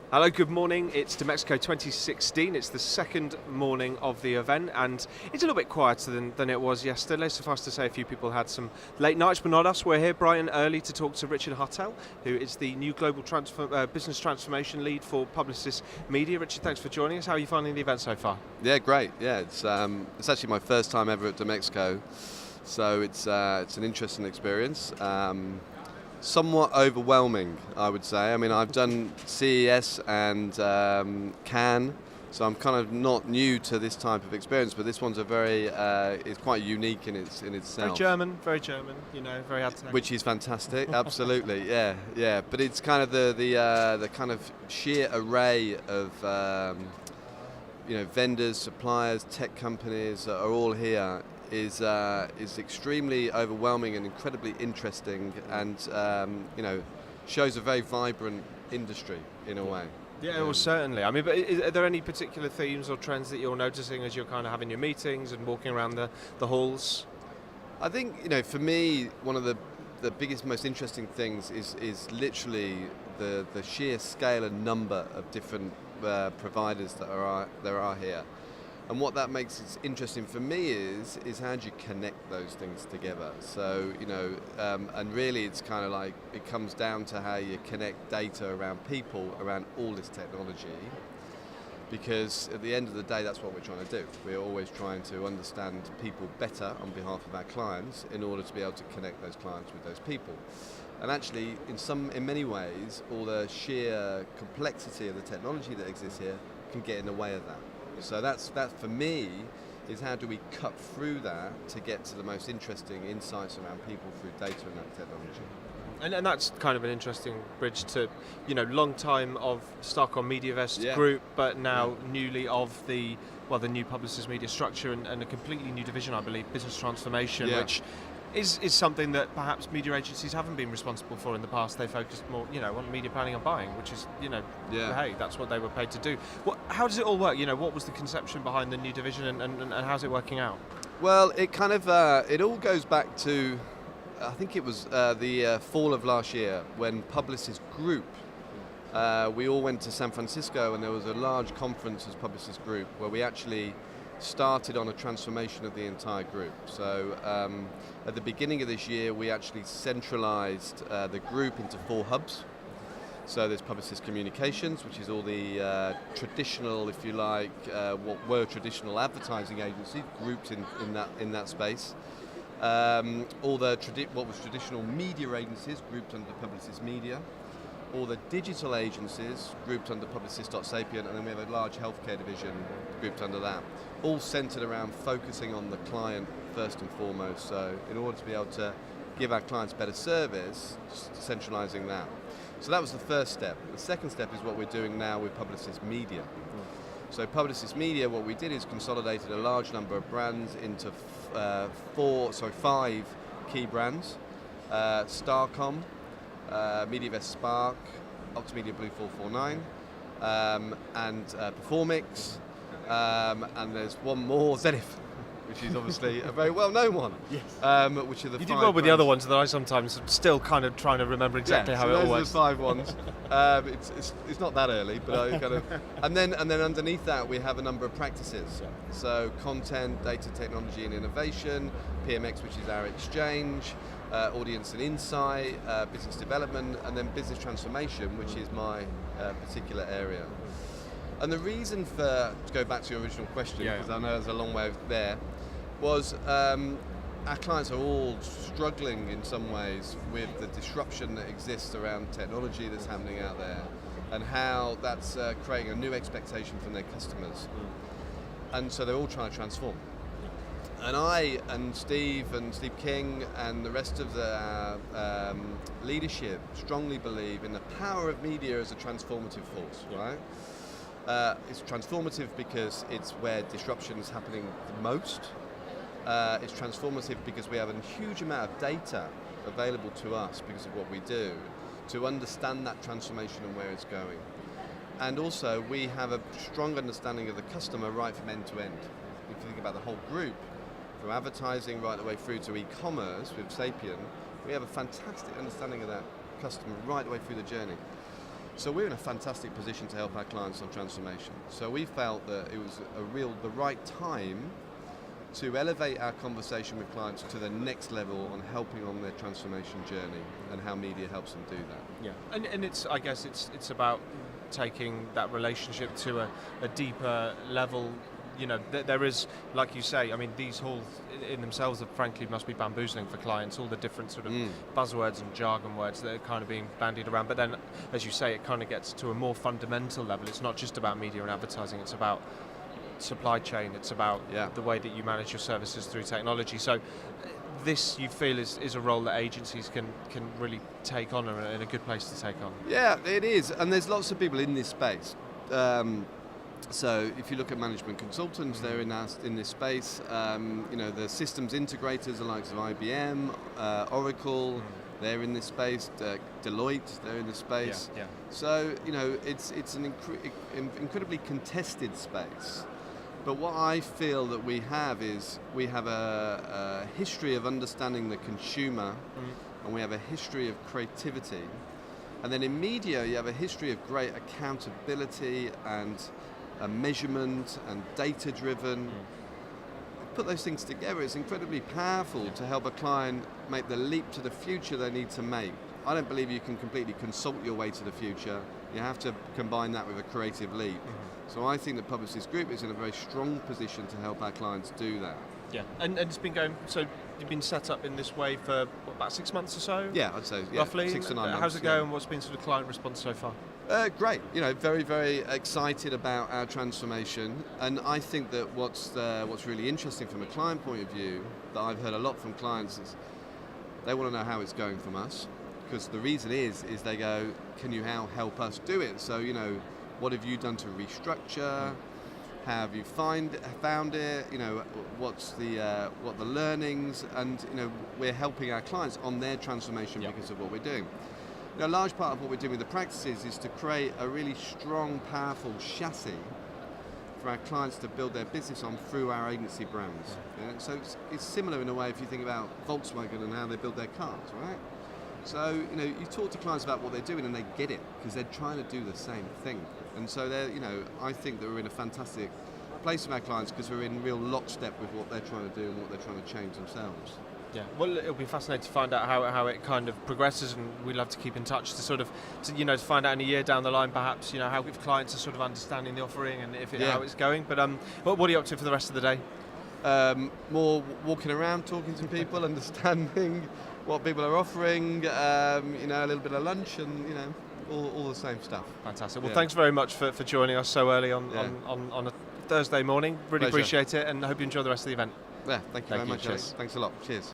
Hello, good morning. It's Dmexco 2016. It's the second morning of the event, and it's a little bit quieter than it was yesterday. Suffice to say, a few people had some late nights, but not us. We're here bright and early to talk to Richard Hartell, who is the new global business transformation lead for Publicis Media. Richard, thanks for joining us. How are you finding the event so far? Yeah, great. Yeah, it's actually my first time ever at Dmexco, so it's an interesting experience. Somewhat overwhelming, I would say. I mean, I've done CES and Cannes, so I'm kind of not new to this type of experience. But this one's it's quite unique in itself. Very German. Very Hartell. Which is fantastic. Absolutely, yeah. But it's kind of the kind of sheer array of vendors, suppliers, tech companies that are all here is extremely overwhelming and incredibly interesting, and shows a very vibrant industry in a way. Yeah, well, certainly. I mean, but are there any particular themes or trends that you're noticing as you're kind of having your meetings and walking around the halls? I think for me, one of the biggest, most interesting things is literally the sheer scale and number of different providers there are here. And what that makes it interesting for me is how do you connect those things together? So, and really it's kind of like, it comes down to how you connect data around people, around all this technology. Because at the end of the day, that's what we're trying to do. We're always trying to understand people better on behalf of our clients in order to be able to connect those clients with those people. And actually, in many ways, all the sheer complexity of the technology that exists here can get in the way of that. So that for me is how do we cut through that to get to the most interesting insights around people through data and that technology. And that's kind of an interesting bridge to, long time of Starcom MediaVest group, but now newly of the new Publicis Media structure and a completely new division, I believe, business transformation, which is something that perhaps media agencies haven't been responsible for in the past. They focused more, on media planning and buying, which is, hey, that's what they were paid to do. How does it all work? What was the conception behind the new division, and how's it working out? Well, it kind of it all goes back to, I think it was the fall of last year when Publicis Group. We all went to San Francisco, and there was a large conference as Publicis Group where we actually started on a transformation of the entire group. So at the beginning of this year, we actually centralized the group into 4 hubs. So there's Publicis Communications, which is all the traditional, if you like, what were traditional advertising agencies, groups in that space. All the what was traditional media agencies, grouped under Publicis Media. All the digital agencies grouped under Publicis.Sapient, and then we have a large healthcare division grouped under that, all centered around focusing on the client first and foremost. So in order to be able to give our clients better service, centralizing that. So that was the first step. The second step is what we're doing now with Publicis Media. So Publicis Media, what we did is consolidated a large number of brands into 5 key brands. Starcom, MediaVest Spark, Optimedia Blue 449, and Performix, and there's one more, Zenith, which is obviously a very well-known one. Yes. Which are the you 5 did well with brands. the other ones that I sometimes still kind of trying to remember exactly how it all works. Those are the 5 ones. It's not that early, but I kind of, and then underneath that we have a number of practices. Yeah. So content, data technology and innovation, PMX, which is our exchange, audience and insight, business development, and then business transformation, which is my particular area. And the reason to go back to your original question, because I know there's a long way there, was our clients are all struggling in some ways with the disruption that exists around technology that's happening out there, and how that's creating a new expectation from their customers. And so they're all trying to transform. And I and Steve King and the rest of the leadership strongly believe in the power of media as a transformative force, right? It's transformative because it's where disruption is happening the most. It's transformative because we have a huge amount of data available to us because of what we do to understand that transformation and where it's going. And also we have a strong understanding of the customer right from end to end. If you think about the whole group, from advertising right the way through to e-commerce with Sapient, we have a fantastic understanding of that customer right the way through the journey. So we're in a fantastic position to help our clients on transformation. So we felt that it was the right time to elevate our conversation with clients to the next level on helping on their transformation journey and how media helps them do that. Yeah, and it's, I guess it's about taking that relationship to a deeper level. You know, there is, like you say, I mean, these halls in themselves are, frankly, must be bamboozling for clients, all the different sort of buzzwords and jargon words that are kind of being bandied around. But then, as you say, it kind of gets to a more fundamental level. It's not just about media and advertising, it's about supply chain, it's about the way that you manage your services through technology. So this, you feel, is a role that agencies can really take on and in a good place to take on. Yeah, it is, and there's lots of people in this space. So if you look at management consultants, they're in this space. You know, the systems integrators, the likes of IBM, Oracle, they're in this space. Deloitte, they're in this space. Yeah. So you know, it's an incredibly contested space. But what I feel that we have is we have a history of understanding the consumer, and we have a history of creativity. And then in media, you have a history of great accountability and measurement and data-driven. Put those things together, it's incredibly powerful to help a client make the leap to the future they need to make. I don't believe you can completely consult your way to the future. You have to combine that with a creative leap. So I think that Publicis Group is in a very strong position to help our clients do that. Yeah, and it's been going, so you've been set up in this way for about 6 months or so? Yeah, I'd say, roughly 6 to 9 months. How's it going? What's been sort of client response so far? Great, you know, very, very excited about our transformation, and I think that what's really interesting from a client point of view, that I've heard a lot from clients, is they want to know how it's going from us, because the reason is they go, can you help us do it? So, you know, what have you done to restructure? How have you found it? You know, what the learnings, and you know, we're helping our clients on their transformation because of what we're doing. You know, a large part of what we're doing with the practices is to create a really strong, powerful chassis for our clients to build their business on through our agency brands. Yeah? So it's similar in a way if you think about Volkswagen and how they build their cars, right? So, you know, you talk to clients about what they're doing and they get it because they're trying to do the same thing. And so you know, I think that we're in a fantastic place with our clients because we're in real lockstep with what they're trying to do and what they're trying to change themselves. Yeah, well, it'll be fascinating to find out how it kind of progresses, and we'd love to keep in touch to find out in a year down the line, perhaps, you know, how if clients are sort of understanding the offering and how it's going. But what are you up to for the rest of the day? More walking around, talking to people, understanding what people are offering. You know, a little bit of lunch, and you know, all the same stuff. Fantastic. Well, thanks very much for joining us so early on a Thursday morning. Really Pleasure. Appreciate it, and I hope you enjoy the rest of the event. Yeah, thank you very much. Cheers. Thanks a lot. Cheers.